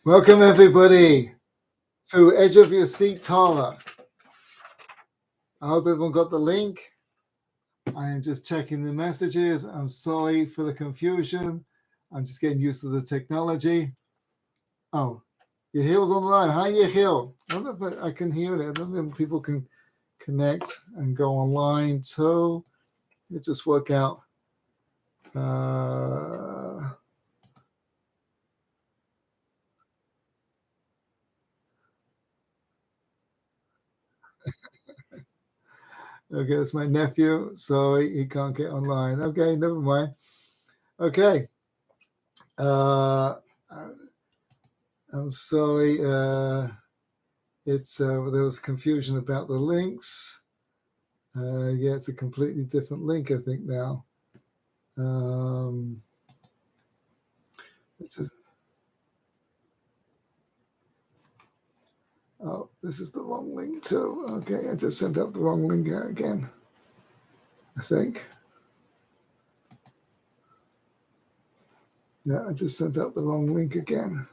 Welcome, everybody, to Edge of Your Seat Torah. I hope everyone got the link. I am just checking the messages. I'm sorry for the confusion. I'm just getting used to the technology. Oh, Yehil's on the line. Hi, Yehil. I don't know if I can hear it. I don't know if people can connect and go online too. It just work out. Okay, that's my nephew. Sorry, he can't get online. Okay, never mind. Okay. I'm sorry. There was confusion about the links. Yeah, it's a completely different link, I think now. Oh, this is the wrong link too. Okay, I just sent out the wrong link again, I think. Yeah, I just sent out the wrong link again.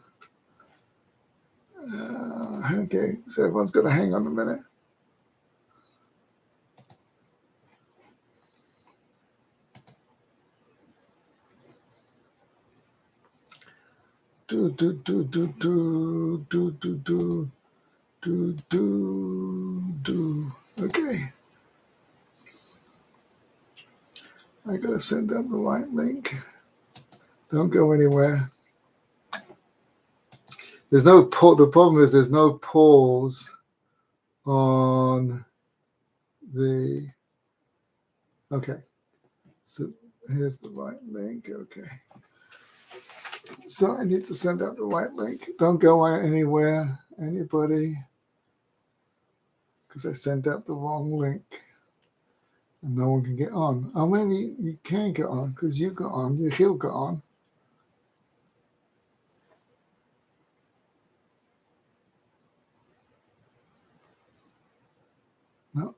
Okay, so everyone's got to hang on a minute. Okay. I gotta send out the right link. Don't go anywhere. There's no pause. The problem is there's no pause on the. Okay. So here's the right link. Okay. So I need to send out the right link. Don't go anywhere, anybody, because I sent out the wrong link and no one can get on. Oh, maybe you can get on because you got on. He'll get on. No,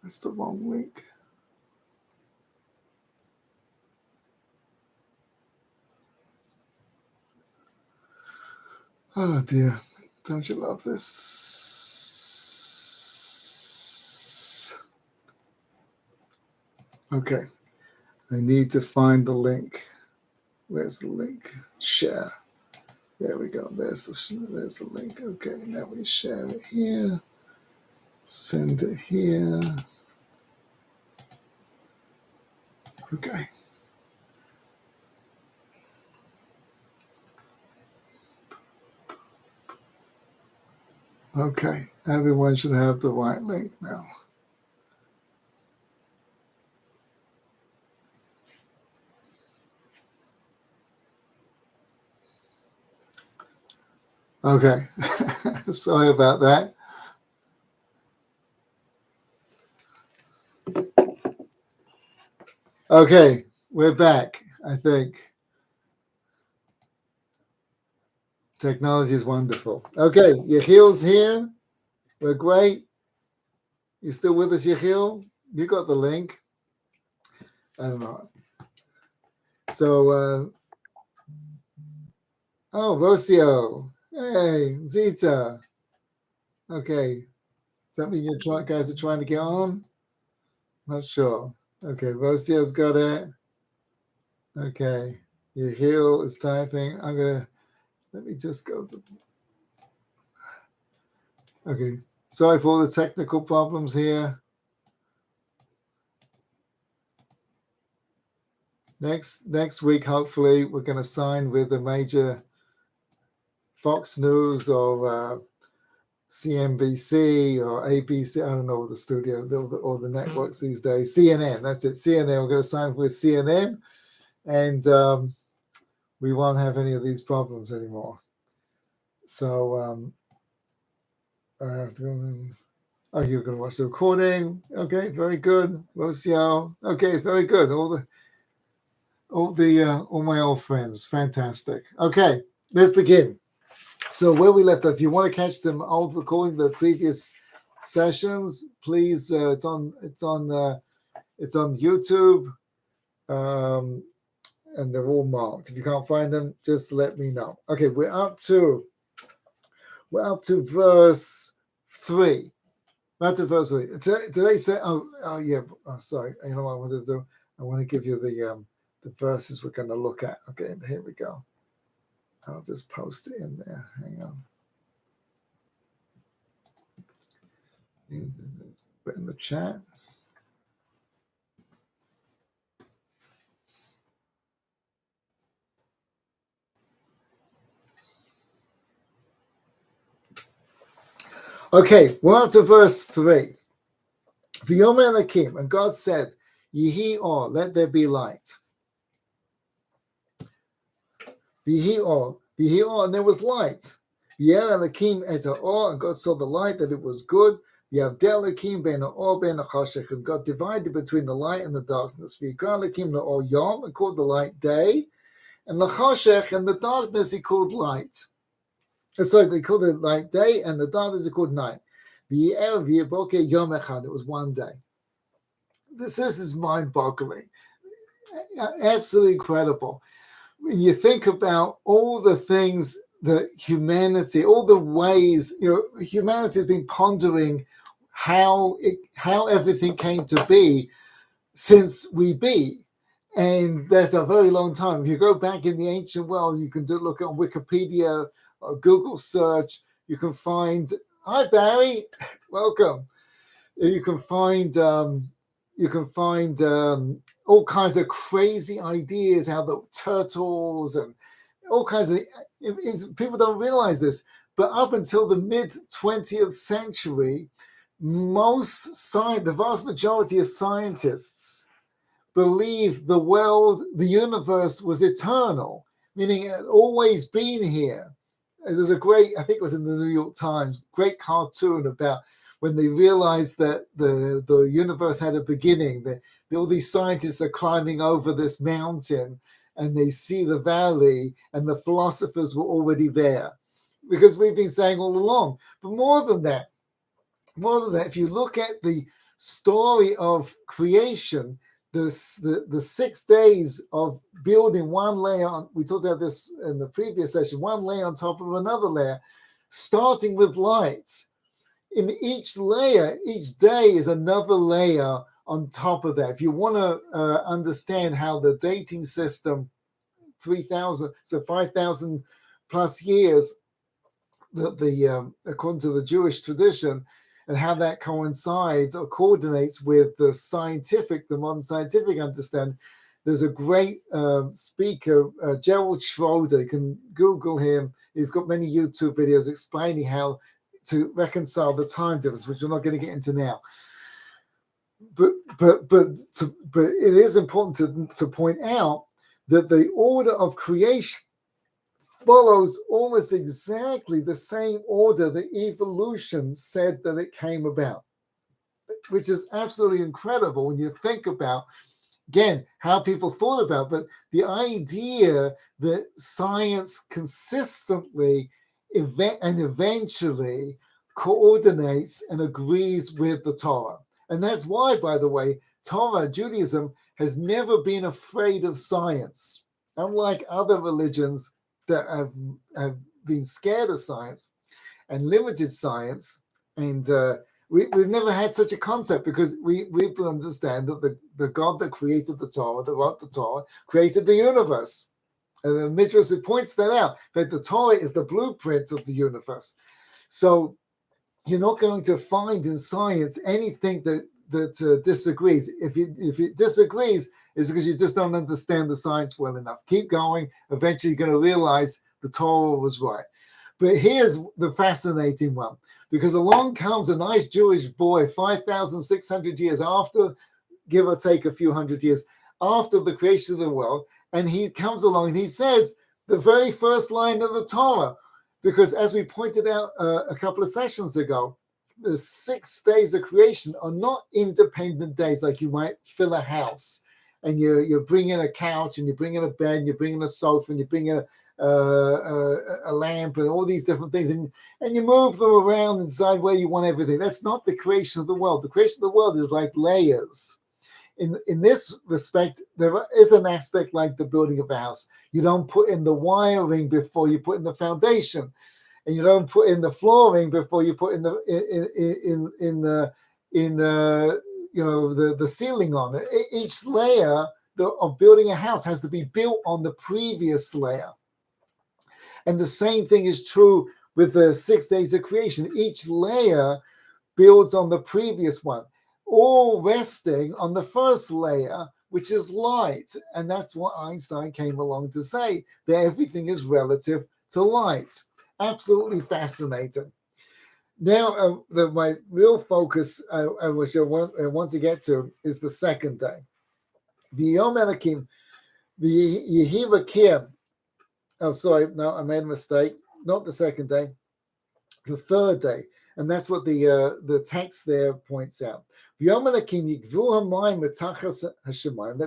that's the wrong link. Oh dear, don't you love this? Okay, I need to find the link. Where's the link? Share. There we go. There's the link. Okay, now we share it here. Send it here. Okay. Okay, everyone should have the right link now. Okay, sorry about that. Okay, we're back, I think. Technology is wonderful. Okay, Yechiel's here. We're great. You still with us, Yechiel? You got the link. I don't know. So, Rocio. Hey, Zita. Okay. Does that mean you guys are trying to get on? Not sure. Okay, Rocio's got it. Okay. Yechiel is typing. Let me just go to. Okay. Sorry for all the technical problems here. Next week, hopefully, we're going to sign with a major Fox News or CNBC or ABC. I don't know the studio or the networks these days. CNN. That's it. CNN. We're going to sign with CNN, and we won't have any of these problems anymore. So, oh, you're going to watch the recording. Okay, very good. Rocio. Okay, very good. All my old friends. Fantastic. Okay, let's begin. So where we left off, if you want to catch them old recording the previous sessions, please. It's on YouTube. and they're all marked. If you can't find them, just let me know. Okay, we're up to verse 3. Back to verse 3. Today said, sorry. You know what I wanted to do? I want to give you the verses we're going to look at. Okay, here we go. I'll just post it in there. Hang on. Put in the chat. Okay, we're up to verse 3. V'yomer Elokim, and God said, Yehi or, let there be light. Yehi or, and there was light. V'yer Elokim et ha'or, and God saw the light, that it was good. V'yavdel Elokim ben ha'or ben ha'choshech, and God divided between the light and the darkness. V'yikra Elokim la'or yom, and called the light day, and l'choshech, and the darkness he called light. Sorry, they called it light day, and the darkness he called night. V'yer v'yiboker yom echad, it was one day. This is mind-boggling, absolutely incredible. When you think about all the things that humanity, all the ways, humanity has been pondering how everything came to be since we be. And that's a very long time. If you go back in the ancient world, you can look on Wikipedia or Google search, you can find, hi Barry, welcome. You can find all kinds of crazy ideas, how the turtles and all kinds of people don't realize this, but up until the mid 20th century, the vast majority of scientists believed the universe was eternal, meaning it had always been here. There's a great, I think it was in the New York Times, great cartoon about when they realized that the universe had a beginning, that all these scientists are climbing over this mountain and they see the valley, and the philosophers were already there. Because we've been saying all along. But more than that, if you look at the story of creation, the 6 days of building one layer on, we talked about this in the previous session, one layer on top of another layer, starting with light. In each layer, each day is another layer on top of that. If you want to understand how the dating system, 5,000 plus years, according to the Jewish tradition, and how that coincides or coordinates with the modern scientific understanding, there's a great speaker, Gerald Schroeder. You can Google him. He's got many YouTube videos explaining how to reconcile the time difference, which we're not going to get into now. But it is important to point out that the order of creation follows almost exactly the same order that evolution said that it came about, which is absolutely incredible when you think about, again, how people thought about, but the idea that science consistently and eventually coordinates and agrees with the Torah. And that's why, by the way, Judaism has never been afraid of science. Unlike other religions that have been scared of science and limited science, and we've never had such a concept, because we understand that the God that created the Torah, that wrote the Torah, created the universe. And the Midrash points that out, that the Torah is the blueprint of the universe. So you're not going to find in science anything that disagrees. If it disagrees, it's because you just don't understand the science well enough. Keep going. Eventually, you're going to realize the Torah was right. But here's the fascinating one, because along comes a nice Jewish boy 5,600 years after, give or take a few hundred years after the creation of the world, and he comes along and he says the very first line of the Torah, because as we pointed out a couple of sessions ago, the 6 days of creation are not independent days like you might fill a house and you bring in a couch and you bring in a bed and you bring in a sofa and you bring in a lamp and all these different things, and you move them around and decide where you want everything. That's not the creation of the world. The creation of the world is like layers. in this respect, there is an aspect like the building of a house. You don't put in the wiring before you put in the foundation, and you don't put in the flooring before you put in the the ceiling on it. Each layer of building a house has to be built on the previous layer, and the same thing is true with the 6 days of creation. Each layer builds on the previous one, all resting on the first layer, which is light. And that's what Einstein came along to say, that everything is relative to light. Absolutely fascinating. Now, my real focus, which I want to get to, is the second day. V'yom Elokim, v'yehi v'kir. Oh, sorry, no, I made a mistake. Not the second day, the third day. And that's what the text there points out. That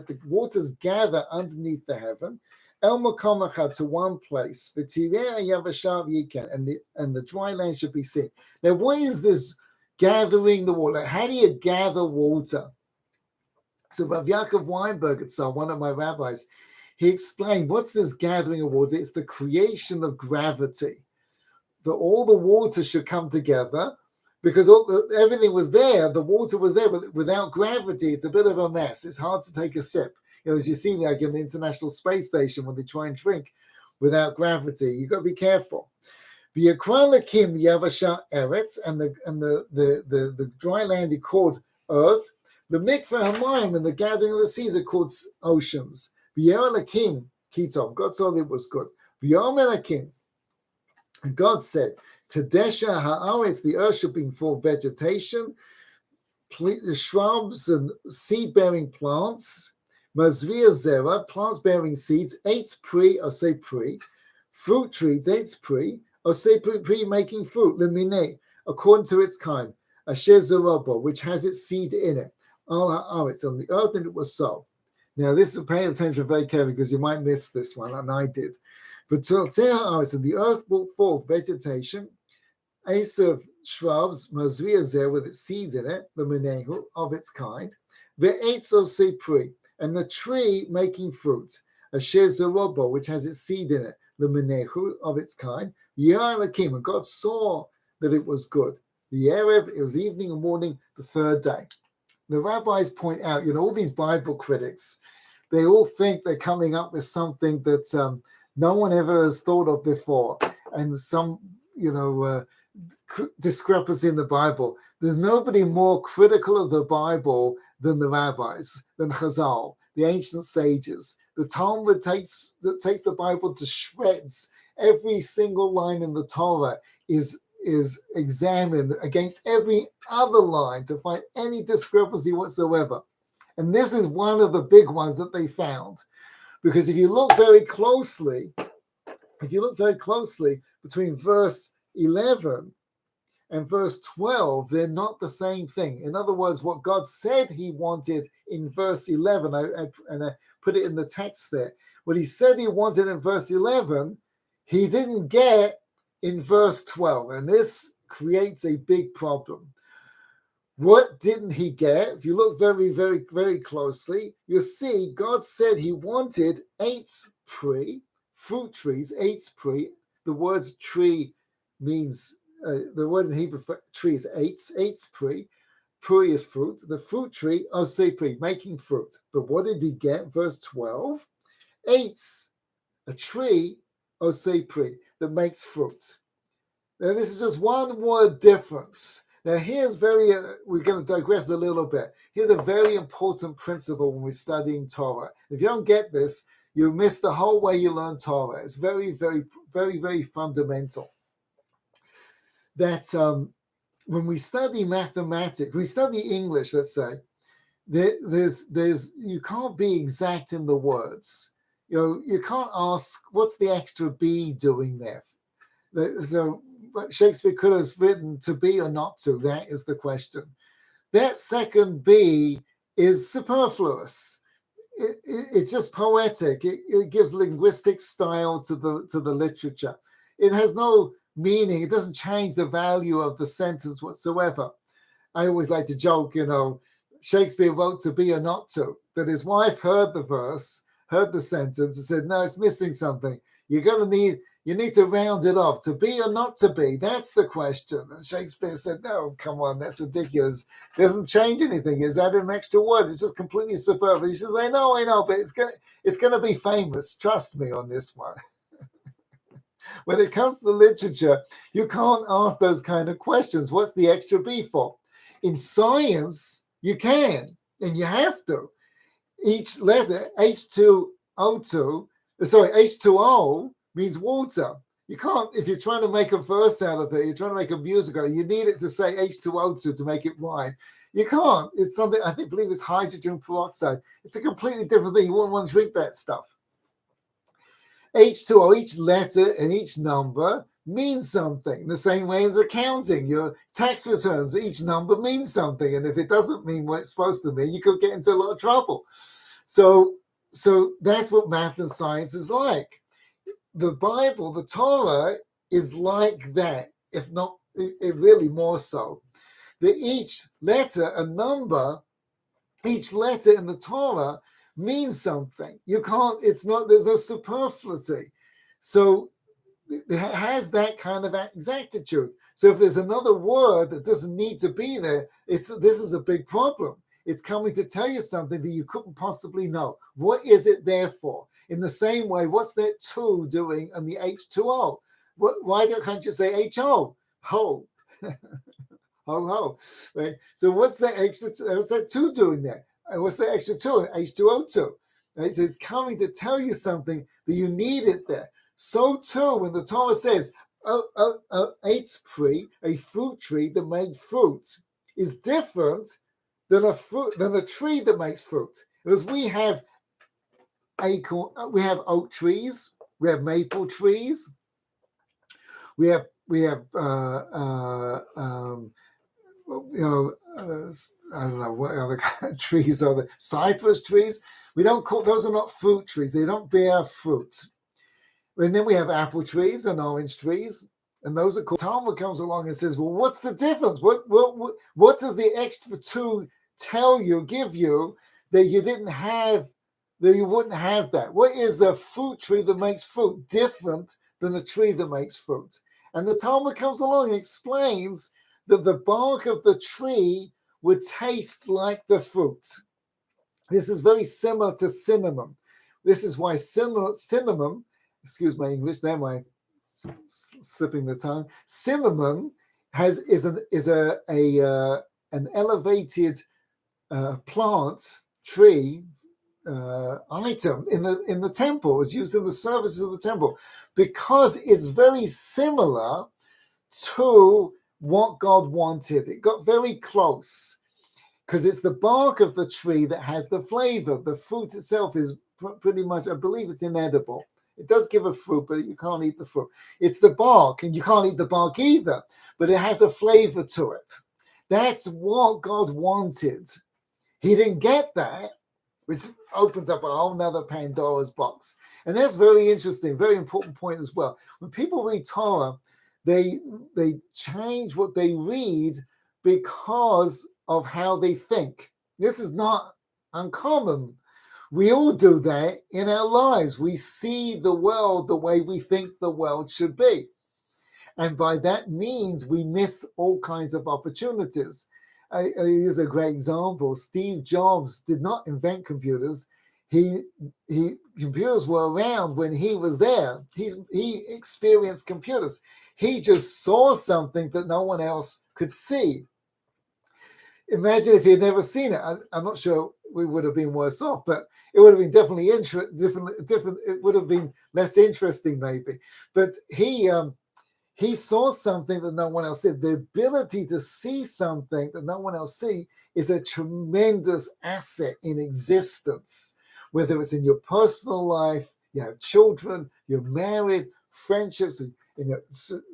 the waters gather underneath the heaven, to one place, and the dry land should be seen. Now, what is this gathering the water? How do you gather water? So Rav Yaakov Weinberg, one of my rabbis, he explained, what's this gathering of water? It's the creation of gravity. That all the water should come together, because everything was there, the water was there, but without gravity, it's a bit of a mess. It's hard to take a sip. As you see, like in the International Space Station, when they try and drink without gravity, you've got to be careful. The Akralakim Yavasha Eretz, and the dry land is called earth. The Mikveh Hamayim and the gathering of the seas are called oceans. The Yeralakim Kitov, God saw that it was good. The Yomelakim, and God said, Tadesha ha'aretz, the earth should bring forth vegetation, shrubs and seed-bearing plants, mazvia zera, plants bearing seeds, eitz pri, or say pri, fruit trees, eitz pri, or say pri, making fruit, lemine, according to its kind, asher zerobo, which has its seed in it, al ha'aretz, on the earth, and it was so. Now, this is paying attention very carefully, because you might miss this one, and I did. And the earth brought forth vegetation, of shrubs, mazvia zer, with its seeds in it, the menehu, of its kind, ve'etzo sepri, and the tree making fruit, asher zerobo, which has its seed in it, the menehu, of its kind, ya'alakim, and God saw that it was good. The erev, it was evening and morning, the third day. The rabbis point out, all these Bible critics, they all think they're coming up with something that no one ever has thought of before, and some, discrepancy in the Bible. There's nobody more critical of the Bible than the rabbis, than Chazal, the ancient sages. The Talmud takes the Bible to shreds. Every single line in the Torah is examined against every other line to find any discrepancy whatsoever. And this is one of the big ones that they found. Because if you look very closely between verse 11 and verse 12, they're not the same thing. In other words, what God said he wanted in verse 11, I put it in the text there. What he said he wanted in verse 11, he didn't get in verse 12. And this creates a big problem. What didn't he get? If you look very, very, very closely, you'll see God said he wanted eitz pri, fruit trees, eitz pri. The word tree means, the word in Hebrew for tree is eitz pri. Pri is fruit. The fruit tree, osei pri, making fruit. But what did he get? Verse 12, eitz, a tree, osei pri, that makes fruit. Now this is just one word difference. Now here's we're going to digress a little bit. Here's a very important principle when we're studying Torah. If you don't get this, you miss the whole way you learn Torah. It's very, very, very, very fundamental. That when we study mathematics, we study English, let's say, there's you can't be exact in the words. You can't ask, what's the extra B doing there? So Shakespeare could have written to be or not to. That is the question. That second B is superfluous. It's just poetic. It gives linguistic style to the literature. It has no meaning. It doesn't change the value of the sentence whatsoever. I always like to joke, Shakespeare wrote to be or not to, but his wife heard the verse, heard the sentence, and said, no, it's missing something. You need to round it off. To be or not to be, that's the question. And Shakespeare said, no, come on, that's ridiculous. It doesn't change anything. It's added an extra word. It's just completely superfluous. He says, I know, but it's gonna be famous. Trust me on this one. When it comes to literature, you can't ask those kind of questions. What's the extra B for? In science, you can, and you have to. Each letter, H2O means water. You can't, if you're trying to make a verse out of it, you're trying to make a music out of it, you need it to say H2O2 to make it rhyme. You can't. It's something, believe it's hydrogen peroxide. It's a completely different thing. You wouldn't want to drink that stuff. H2O, each letter and each number means something. The same way as accounting, your tax returns, each number means something. And if it doesn't mean what it's supposed to mean, you could get into a lot of trouble. So that's what math and science is like. The Bible, the Torah, is like that, if not it really more so. That each letter and number, each letter in the Torah means something. You can't, there's no superfluity. So it has that kind of exactitude. So if there's another word that doesn't need to be there, this is a big problem. It's coming to tell you something that you couldn't possibly know. What is it there for? In the same way, what's that 2 doing on the H2O? Why can't you say HO? Ho. Ho. Right? So what's that 2 doing there? And what's the extra 2? H2O2. Right? So it's coming to tell you something that you need it there. So too, when the Torah says, a fruit tree that made fruit is different than a tree that makes fruit. Because we have oak trees, we have maple trees, we have I don't know what other kind of trees are there. Cypress trees. Those are not fruit trees. They don't bear fruit. And then we have apple trees and orange trees, and those are called. Talmud comes along and says, well, what's the difference? What does the extra 2 give you that you didn't have, that you wouldn't have that? What is the fruit tree that makes fruit different than the tree that makes fruit? And the Talmud comes along and explains that the bark of the tree would taste like the fruit. This is very similar to cinnamon. This is why cinnamon, excuse my English, there my slipping the tongue. Cinnamon is an elevated plant tree item in the temple. It's used in the services of the temple because it's very similar to what God wanted. It got very close because it's the bark of the tree that has the flavor. The fruit itself is pretty much, I believe it's inedible. It does give a fruit, but you can't eat the fruit. It's the bark, and you can't eat the bark either, but it has a flavor to it. That's what God wanted. He didn't get that, which opens up a whole nother Pandora's box. And that's very interesting, very important point as well. When people read Torah, they change what they read because of how they think. This is not uncommon. We all do that in our lives. We see the world the way we think the world should be. And by that means, we miss all kinds of opportunities. I use a great example. Steve Jobs did not invent computers. Computers were around when he was there. He experienced computers. He just saw something that no one else could see. Imagine if he had never seen it. I'm not sure we would have been worse off, but it would have been definitely different. It would have been less interesting, maybe. But he saw something that no one else did. The ability to see something that no one else sees is a tremendous asset in existence. Whether it's in your personal life, you have children, you're married, friendships, in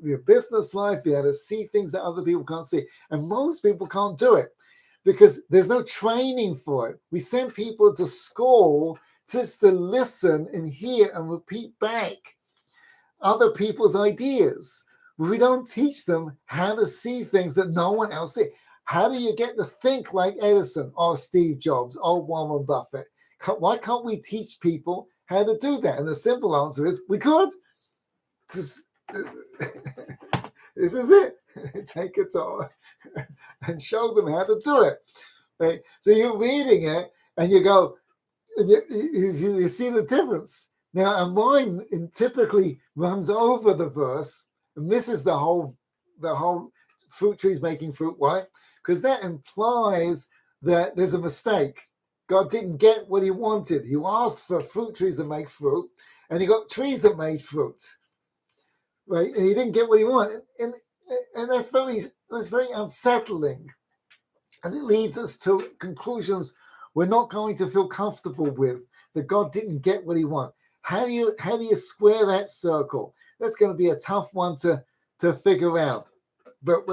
your business life, you have to see things that other people can't see. And most people can't do it because there's no training for it. We send people to school just to listen and hear and repeat back other people's ideas. We don't teach them how to see things that no one else sees. How do you get to think like Edison or Steve Jobs or Warren Buffett? Why can't we teach people how to do that? And the simple answer is we could. This, this is it. Take a Torah and show them how to do it. Right? So you're reading it and you go, you see the difference. Now, our mind typically runs over the verse and misses the whole fruit trees making fruit. Why? Because that implies that there's a mistake. God didn't get what he wanted. He asked for fruit trees that make fruit, and he got trees that made fruit. Right? And he didn't get what he wanted. And that's very unsettling. And it leads us to conclusions we're not going to feel comfortable with, that God didn't get what he wanted. How do you square that circle? That's going to be a tough one to figure out. But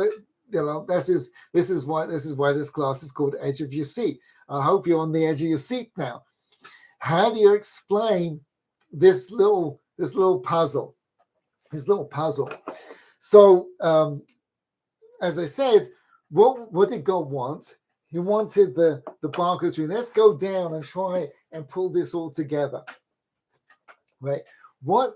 this is why this class is called Edge of Your Seat. I hope you're on the edge of your seat now. How do you explain this little puzzle? This little puzzle. So as I said, what did God want? He wanted the bark of the tree. Let's go down and try and pull this all together. Right? Why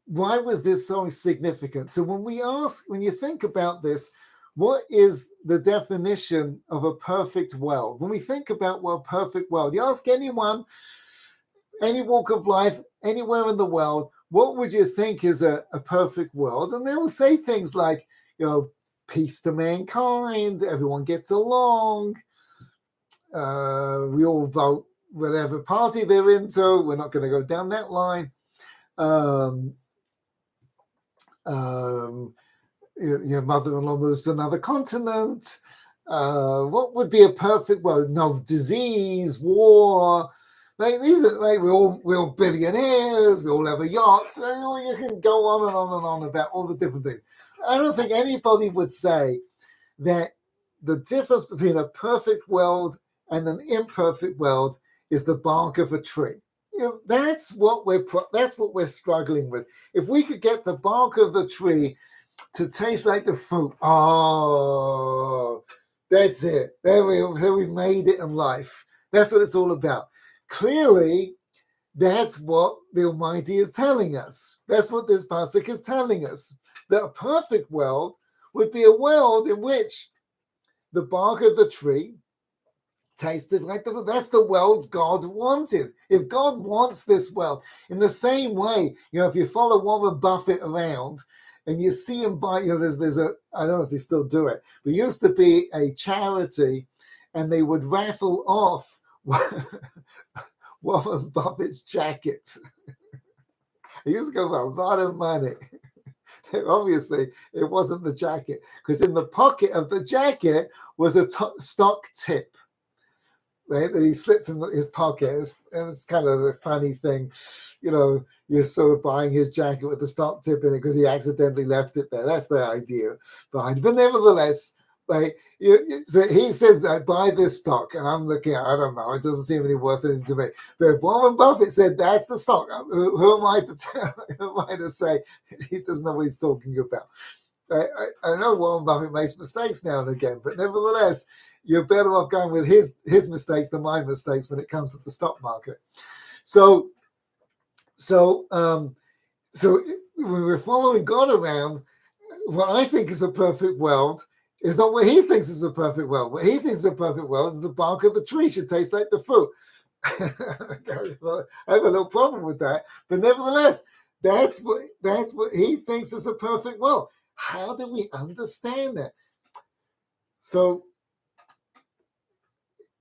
was this so significant? So when you think about this, what is the definition of a perfect world? When we think about a perfect world, you ask anyone, any walk of life, anywhere in the world, what would you think is a perfect world? And they will say things like, peace to mankind, everyone gets along, we all vote whatever party they're into, we're not going to go down that line. Your mother-in-law moves to another continent. What would be a perfect world? No disease, war. Right? We're all billionaires. We all have a yacht. You can go on and on and on about all the different things. I don't think anybody would say that the difference between a perfect world and an imperfect world is the bark of a tree. That's what we're struggling with. If we could get the bark of the tree to taste like the fruit, that's it. There we made it in life. That's what it's all about. Clearly, that's what the Almighty is telling us. That's what this pasuk is telling us. That a perfect world would be a world in which the bark of the tree tasted like that's the world God wanted. If God wants this world, in the same way, if you follow Warren Buffett around and you see him buy, there's a, I don't know if they still do it, but it used to be a charity and they would raffle off Warren Buffett's jacket. It used to go for a lot of money. Obviously, it wasn't the jacket, because in the pocket of the jacket was a stock tip, right, that he slipped in his pocket. And it's kind of a funny thing, you're sort of buying his jacket with the stock tip in it because he accidentally left it there. That's the idea behind it. But nevertheless, right, so he says, I buy this stock, and I'm looking at, I don't know, it doesn't seem any worth it to me. But if Warren Buffett said that's the stock, who am I to tell? Who am I to say he doesn't know what he's talking about? I know Warren Buffett makes mistakes now and again, but nevertheless, you're better off going with his mistakes than my mistakes when it comes to the stock market. So when we're following God around, what I think is a perfect world is not what he thinks is a perfect world. What he thinks is a perfect world is the bark of the tree should taste like the fruit. I have a little problem with that, but nevertheless, that's what he thinks is a perfect world. How do we understand that? So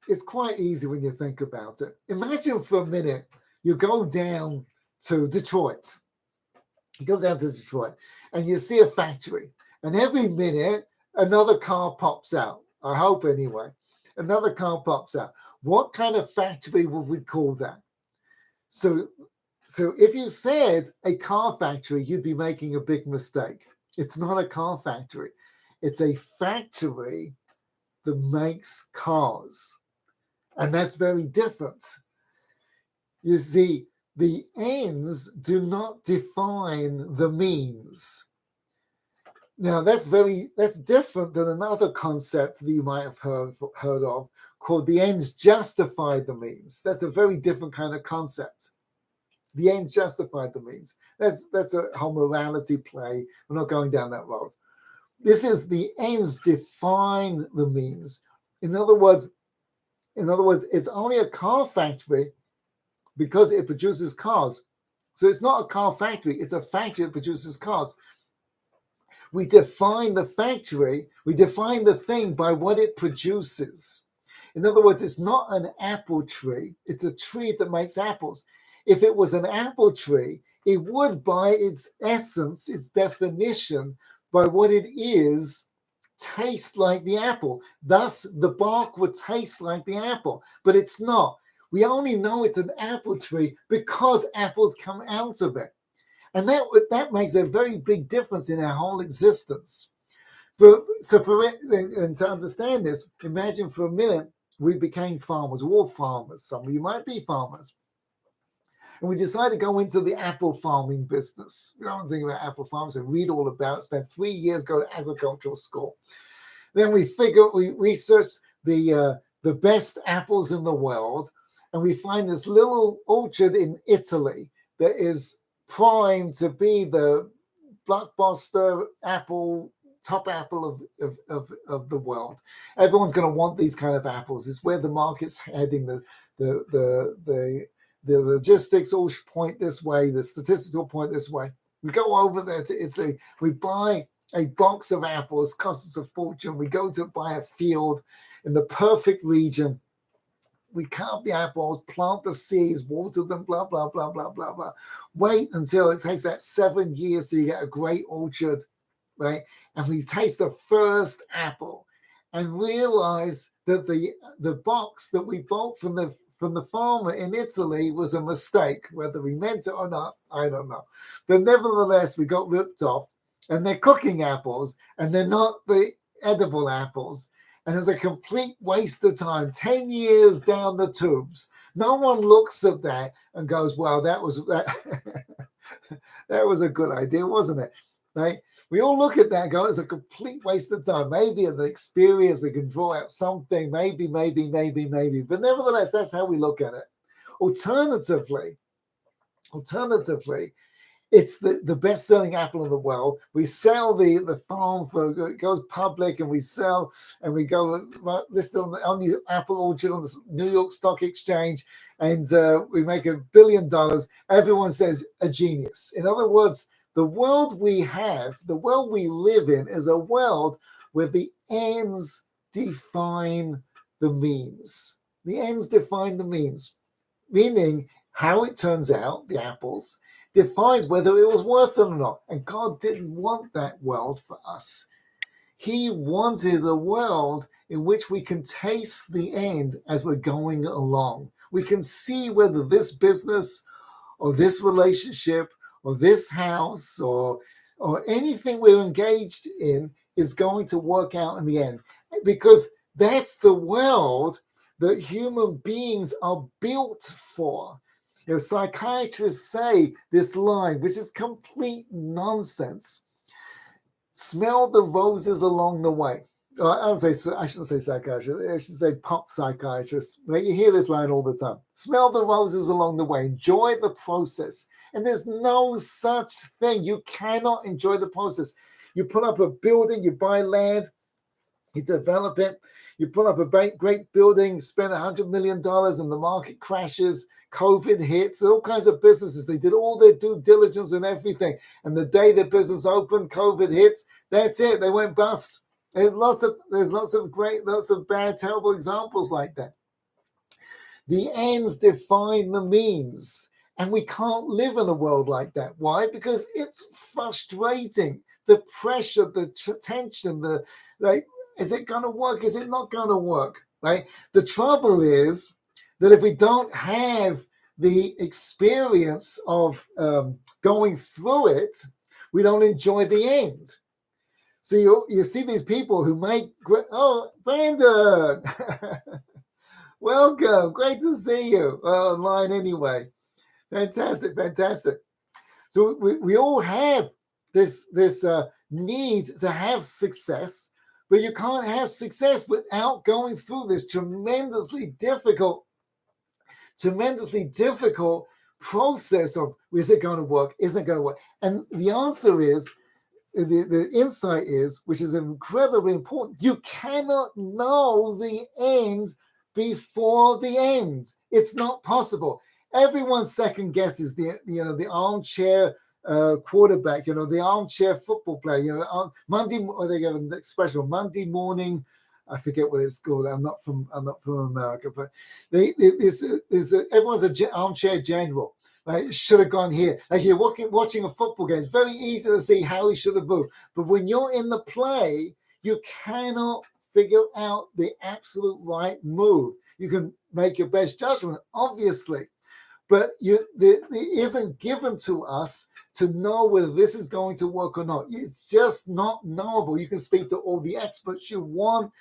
it's quite easy when you think about it. Imagine for a minute you go down to Detroit. You go down to Detroit and you see a factory, and every minute another car pops out. I hope anyway. Another car pops out. What kind of factory would we call that? So if you said a car factory, you'd be making a big mistake. It's not a car factory. It's a factory that makes cars. And that's very different. You see, the ends do not define the means. Now that's different than another concept that you might have heard of called the ends justify the means. That's a very different kind of concept. The ends justify the means. That's a whole morality play. We're not going down that road. This is the ends define the means. In other words, it's only a car factory because it produces cars. So it's not a car factory, it's a factory that produces cars. We define the factory, we define the thing by what it produces. In other words, it's not an apple tree, it's a tree that makes apples. If it was an apple tree, it would, by its essence, its definition, by what it is, taste like the apple. Thus, the bark would taste like the apple, but it's not. We only know it's an apple tree because apples come out of it. And that makes a very big difference in our whole existence. And to understand this, imagine for a minute we became farmers, we're all farmers. Some of you might be farmers. And we decided to go into the apple farming business. We don't think about apple farms and read all about it, spend 3 years, go to agricultural school. Then we researched the best apples in the world, and we find this little orchard in Italy that is primed to be the blockbuster apple, top apple of the world. Everyone's going to want these kind of apples. It's where the market's heading. The logistics all point this way. The statistics all point this way. We go over there to Italy. We buy a box of apples, costs us a fortune. We go to buy a field in the perfect region. We cut up the apples, plant the seeds, water them, blah, blah, blah, blah, blah, blah. Wait until it takes about 7 years till you get a great orchard, right? And we taste the first apple and realize that the box that we bought from the farmer in Italy was a mistake. Whether we meant it or not, I don't know. But nevertheless, we got ripped off. And they're cooking apples, and they're not the edible apples. And it's a complete waste of time. 10 years down the tubes. No one looks at that and goes, "Well, that was a good idea, wasn't it?" Right? We all look at that and go, "It's a complete waste of time." Maybe in the experience we can draw out something. Maybe. But nevertheless, that's how we look at it. Alternatively, it's the best-selling apple in the world. We sell the farm it goes public, and we sell, and we go listed on the only apple orchard on the New York Stock Exchange, and we make $1 billion. Everyone says a genius. In other words, the world we live in, is a world where the ends define the means. The ends define the means, meaning how it turns out, the apples, defines whether it was worth it or not. And God didn't want that world for us. He wanted a world in which we can taste the end as we're going along. We can see whether this business or this relationship or this house or anything we're engaged in is going to work out in the end. Because that's the world that human beings are built for. Psychiatrists say this line, which is complete nonsense. Smell the roses along the way. I shouldn't say psychiatrist. I should say pop psychiatrist. Right? You hear this line all the time. Smell the roses along the way. Enjoy the process. And there's no such thing. You cannot enjoy the process. You put up a building, you buy land, you develop it, you put up a great building, spend $100 million, and the market crashes. COVID hits, all kinds of businesses. They did all their due diligence and everything. And the day their business opened, COVID hits. That's it. They went bust. There's lots of bad, terrible examples like that. The ends define the means. And we can't live in a world like that. Why? Because it's frustrating. The pressure, the tension, is it going to work? Is it not going to work? Right? The trouble is that if we don't have the experience of going through it, we don't enjoy the end. So you see these people who make Brandon, welcome, great to see you online anyway. Fantastic. So we all have need to have success, but you can't have success without going through this tremendously difficult process of, is it going to work? Isn't it going to work? And the answer is, the insight is, which is incredibly important, you cannot know the end before the end. It's not possible. Everyone second guesses the armchair quarterback, the armchair football player, Monday, or they get an expression, Monday morning, I forget what it's called. I'm not from America, but everyone's an armchair general. Right? Should have gone here. Like you're watching a football game. It's very easy to see how he should have moved. But when you're in the play, you cannot figure out the absolute right move. You can make your best judgment, obviously, but it isn't given to us to know whether this is going to work or not. It's just not knowable. You can speak to all the experts you want,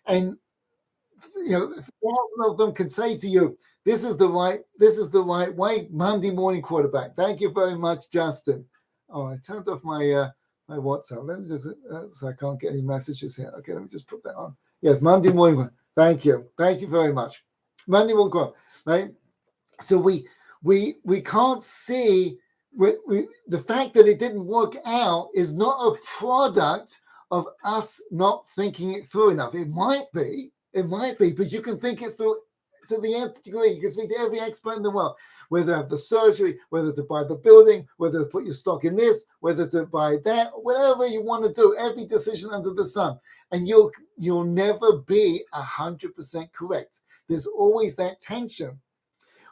and 1,000 of them can say to you, this is the right way. Monday morning quarterback. Thank you very much, Justin. Oh, I turned off my my WhatsApp. Let me just so I can't get any messages here. Okay, let me just put that on. Yes, Monday morning. Thank you very much. Monday morning quarterback, right? So we can't see the fact that it didn't work out is not a product of us not thinking it through enough. It might be, but you can think it through to the nth degree. You can speak to every expert in the world, whether to have the surgery, whether to buy the building, whether to put your stock in this, whether to buy that, whatever you want to do, every decision under the sun. And you'll never be 100% correct. There's always that tension.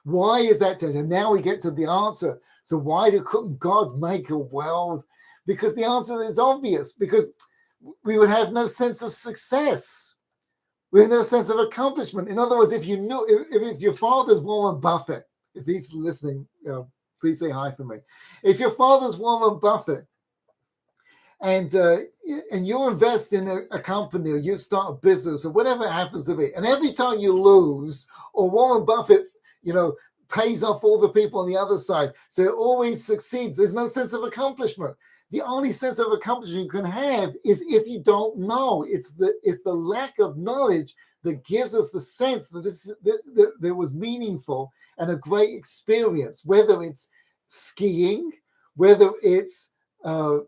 Why is that tension? Now we get to the answer. So why couldn't God make a world? Because the answer is obvious, because we would have no sense of success. We have no sense of accomplishment. In other words, if you knew, if your father's Warren Buffett, if he's listening, please say hi for me. If your father's Warren Buffett, and you invest in a company, or you start a business, or whatever it happens to be, and every time you lose, or Warren Buffett, pays off all the people on the other side, so it always succeeds. There's no sense of accomplishment. The only sense of accomplishment you can have is if you don't know. It's the lack of knowledge that gives us the sense that that was meaningful and a great experience, whether it's skiing, whether it's a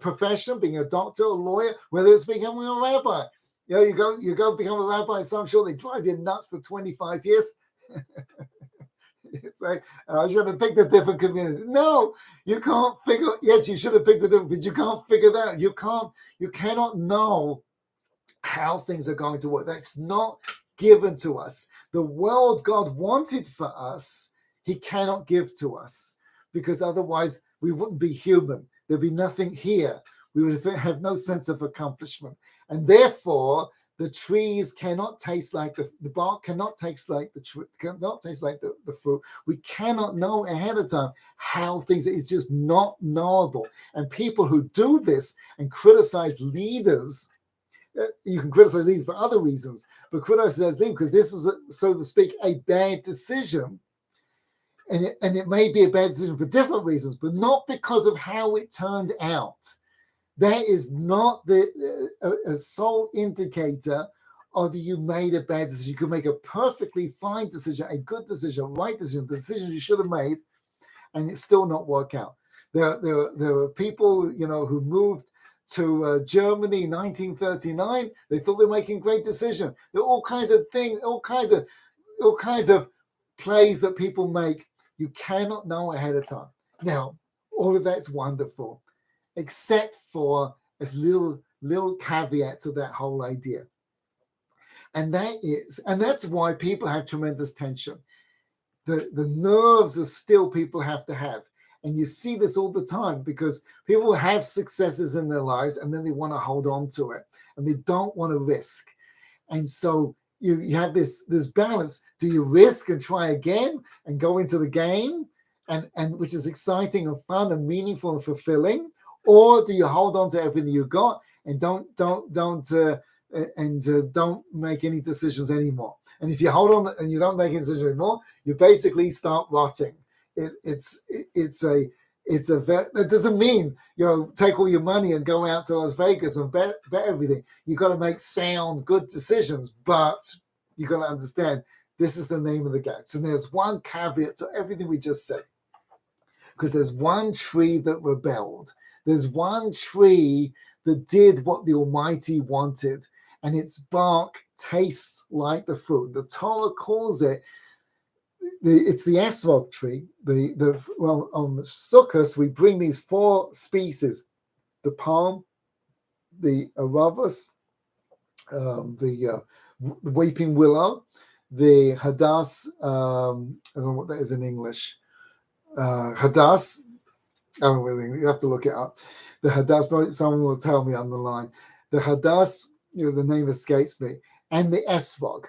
profession, being a doctor, a lawyer, whether it's becoming a rabbi. You go become a rabbi, so I'm sure they drive you nuts for 25 years. It's like, I should have picked a different community. No, you can't figure. Yes, you should have picked a different, but you can't figure that out. You cannot know how things are going to work. That's not given to us. The world God wanted for us, he cannot give to us, because otherwise we wouldn't be human. There'd be nothing here. We would have no sense of accomplishment. And therefore, the trees cannot taste like the bark cannot taste like the tree, cannot taste like the fruit. We cannot know ahead of time how things. It's just not knowable. And people who do this and criticize leaders, you can criticize leaders for other reasons, but criticize leaders because this is, so to speak, a bad decision. And it may be a bad decision for different reasons, but not because of how it turned out. That is not a sole indicator of you made a bad decision. You can make a perfectly fine decision, a good decision, a right decision, the decision you should have made, and it still not work out. There were people, who moved to Germany in 1939. They thought they were making a great decision. There are all kinds of things, all kinds of plays that people make. You cannot know ahead of time. Now, all of that's wonderful, except for this little caveat to that whole idea. And that's why people have tremendous tension. The nerves are still people have to have. And you see this all the time, because people have successes in their lives and then they want to hold on to it and they don't want to risk. And so you have this balance. Do you risk and try again and go into the game, and which is exciting and fun and meaningful and fulfilling? Or do you hold on to everything you got and don't make any decisions anymore? And if you hold on and you don't make any decisions anymore, you basically start rotting. That doesn't mean, take all your money and go out to Las Vegas and bet everything. You got to make sound, good decisions, but you got to understand this is the name of the game. So there's one caveat to everything we just said, because there's one tree that rebelled. There's one tree that did what the Almighty wanted, and its bark tastes like the fruit. The Torah calls it, it's the esrog tree. On Sukkot, we bring these 4 species: the palm, the aravus, the weeping willow, the hadas. I don't know what that is in English. Hadas. I don't really. You have to look it up. The hadas. Someone will tell me on the line. The hadas. The name escapes me. And the esrog.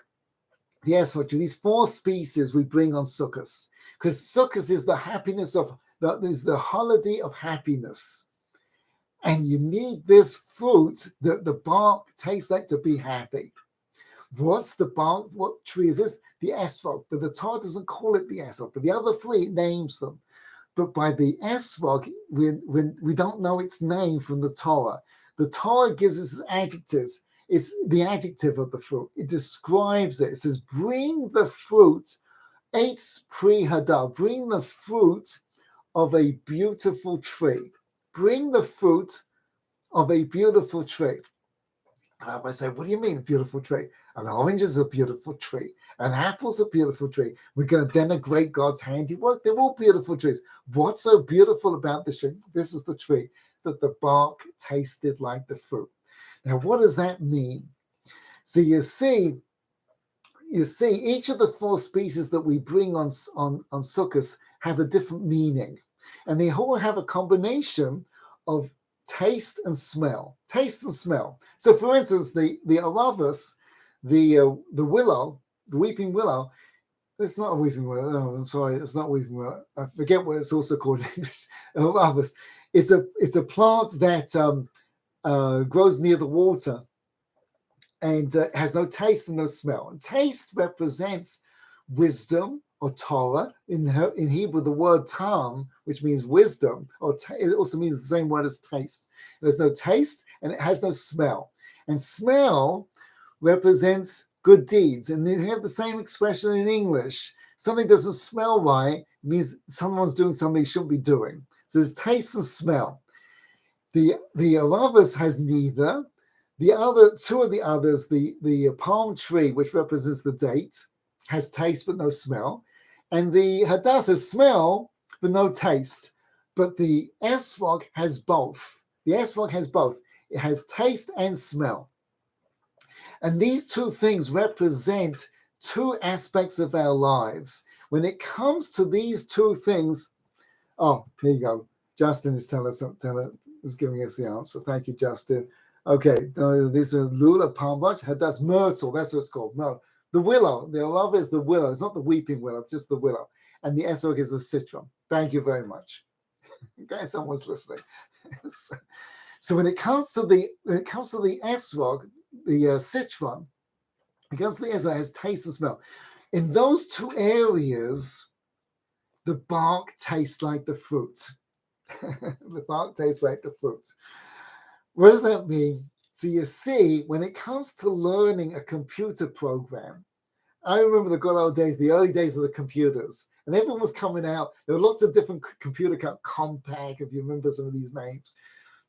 The esrog tree. These 4 species we bring on Sukkot, because Sukkot is the happiness is the holiday of happiness, and you need this fruit that the bark tastes like to be happy. What's the bark? What tree is this? The esrog. But the Torah doesn't call it the esrog. But the other 3 it names them. But by the esrog, we don't know its name from the Torah. The Torah gives us adjectives. It's the adjective of the fruit. It describes it. It says, bring the fruit, eitz pri hadar, bring the fruit of a beautiful tree. Bring the fruit of a beautiful tree. I say, what do you mean, beautiful tree? An orange is a beautiful tree. An apple's a beautiful tree. We're going to denigrate God's handiwork. They're all beautiful trees. What's so beautiful about this tree? This is the tree that the bark tasted like the fruit. Now, what does that mean? So you see, each of the 4 species that we bring on Sukkot have a different meaning. And they all have a combination of taste and smell. Taste and smell. So, for instance, the aravus, the willow, the weeping willow, it's not a weeping willow. No, I'm sorry, it's not a weeping willow. I forget what it's also called in English. Aravus. It's a plant that grows near the water and has no taste and no smell. And taste represents wisdom or Torah. In Hebrew, the word tam, which means wisdom, it also means the same word as taste. There's no taste and it has no smell. And smell represents good deeds. And you have the same expression in English. Something doesn't smell right means someone's doing something they shouldn't be doing. So there's taste and smell. The aravus has neither. The other 2 of the others, the palm tree, which represents the date, has taste but no smell. And the hadas has smell but no taste. But the esrog has both. The esrog has both. It has taste and smell. And these 2 things represent 2 aspects of our lives. When it comes to these 2 things, here you go. Justin is is giving us the answer. Thank you, Justin. Okay, these are lula, palm bunch, hadas, myrtle. That's what it's called. Myrtle. The willow. The love is the willow. It's not the weeping willow. It's just the willow. And the esrog is the citron. Thank you very much. Okay, someone's listening. So when it comes to the esrog, the citron, because the esrog has taste and smell. In those 2 areas, the bark tastes like the fruit. The bark tastes like the fruit. What does that mean? So you see, when it comes to learning a computer program, I remember the good old days, the early days of the computers, and everyone was coming out. There were lots of different computer Compaq, if you remember some of these names.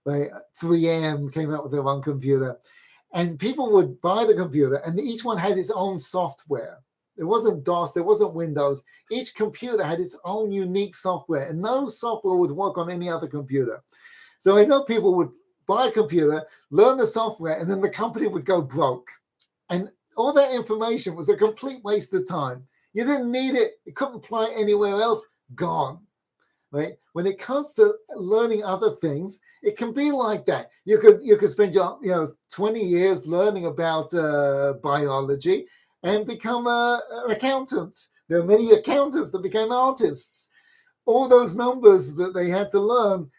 Right? 3M came out with their own computer, and people would buy the computer, and each one had its own software. There wasn't DOS, there wasn't Windows. Each computer had its own unique software, and no software would work on any other computer. So I know people would buy a computer, learn the software, and then the company would go broke. And all that information was a complete waste of time. You didn't need it. You couldn't apply anywhere else. Gone. Right? When it comes to learning other things, it can be like that. You could spend your 20 years learning about biology and become an accountant. There are many accountants that became artists. All those numbers that they had to learn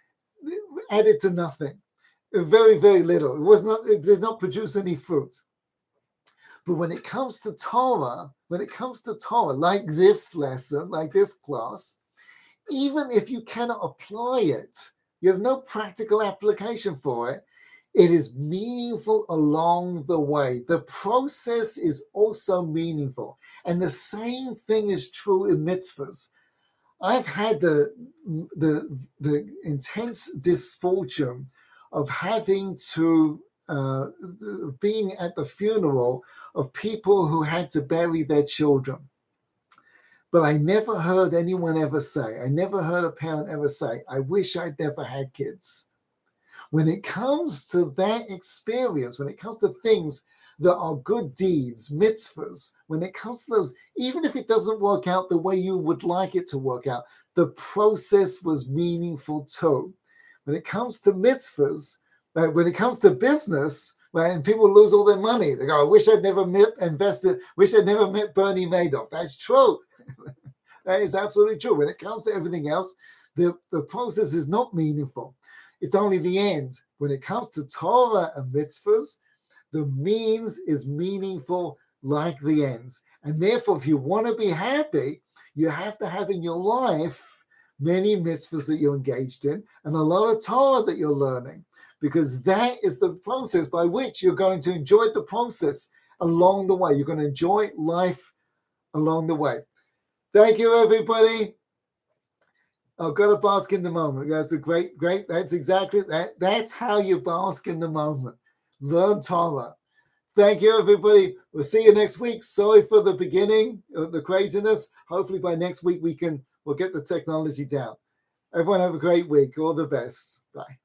added to nothing. Very, very little. It did not produce any fruit. But when it comes to Torah, like this lesson, like this class, even if you cannot apply it, you have no practical application for it, it is meaningful along the way. The process is also meaningful. And the same thing is true in mitzvahs. I've had the intense misfortune of having to being at the funeral of people who had to bury their children. But I never heard anyone ever say, I never heard a parent ever say, I wish I'd never had kids. When it comes to that experience, when it comes to things that are good deeds, mitzvahs, when it comes to those, even if it doesn't work out the way you would like it to work out, the process was meaningful too. When it comes to mitzvahs, when it comes to business, right, and people lose all their money, they go, I wish I'd never invested, wish I'd never met Bernie Madoff. That's true. That is absolutely true. When it comes to everything else, the process is not meaningful. It's only the end. When it comes to Torah and mitzvahs, the means is meaningful like the ends. And therefore, if you want to be happy, you have to have in your life many mitzvahs that you're engaged in and a lot of Torah that you're learning, because that is the process by which you're going to enjoy the process along the way. You're going to enjoy life along the way. Thank you, everybody. I've got to bask in the moment. That's a great, that's exactly that. That's how you bask in the moment. Learn Torah. Thank you, everybody. We'll see you next week. Sorry for the beginning, the craziness. Hopefully by next week we'll get the technology down. Everyone have a great week. All the best. Bye.